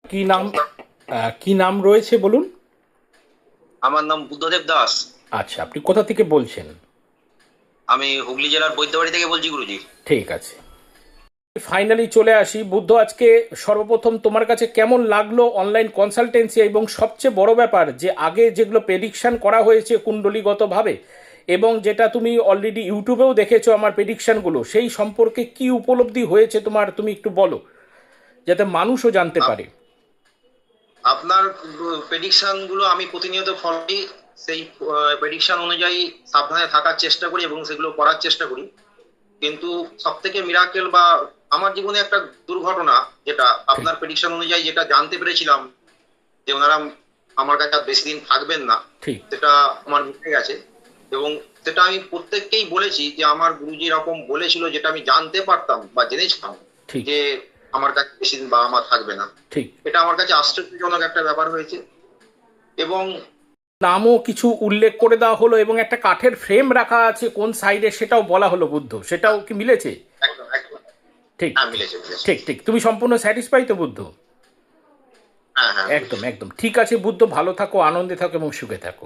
কি নাম? কি নাম রয়েছে বলুন? আমার নাম বুদ্ধদেব দাস। আচ্ছা, আপনি কোথা থেকে বলছেন? আমি হুগলি জেলার বৈদ্যবাড়ি থেকে বলছি গুরুজি। ঠিক আছে, ফাইনালি চলে আসি। বুদ্ধ, আজকে সর্বপ্রথম তোমার কাছে কেমন লাগলো অনলাইন কনসালটেন্সি, এবং সবচেয়ে বড় ব্যাপার যে আগে যেগুলো প্রেডিকশন করা হয়েছে কুণ্ডলীগতভাবে, এবং যেটা তুমি অলরেডি ইউটিউবেও দেখেছো আমার প্রেডিকশনগুলো, সেই সম্পর্কে কি উপলব্ধি হয়েছে তোমার, তুমি একটু বলো যাতে মানুষও জানতে আপ- পারে। আপনার প্রেডিকশন গুলো আমি প্রতিনিয়ত ফলো করি। সেই প্রেডিকশন অনুযায়ী সাবধানে থাকার চেষ্টা করি এবং সেগুলো করার চেষ্টা করি। কিন্তু সব থেকে মিরাকেল বা আমার জীবনে একটা দুর্ঘটনা, যেটা ঠিক। আপনার প্রেডিকশন অনুযায়ী যেটা জানতে পেরেছিলাম যে ওনারা আমার কাছে আর বেশি দিন থাকবেন না, ঠিক। সেটা আমার মিটে গেছে। এবং সেটা আমি প্রত্যেককেই বলেছি যে আমার গুরুজি এরকম বলেছিল, যেটা আমি জানতে পারতাম বা জেনেছিলাম ঠিক। যে আমার কাছে বেশি দিন বাবা মা থাকবে না। ঠিক। এটা আমার কাছে আশ্চর্যজনক একটা ব্যাপার হয়েছে। এবং নামও কিছু উল্লেখ করে দেওয়া হলো, এবং একটা কাঠের ফ্রেম রাখা আছে কোন সাইডে সেটাও বলা হলো বুদ্ধ, সেটাও কি মিলেছে? একদম একদম। ঠিক। হ্যাঁ, মিলেছে মিলেছে। ঠিক। ঠিক, তুমি সম্পূর্ণ স্যাটিসফাই তো বুদ্ধ? হ্যাঁ হ্যাঁ, একদম বুঝছি। একদম ঠিক আছে বুদ্ধ, ভালো থাকো, আনন্দে থাকো এবং সুখে থাকো।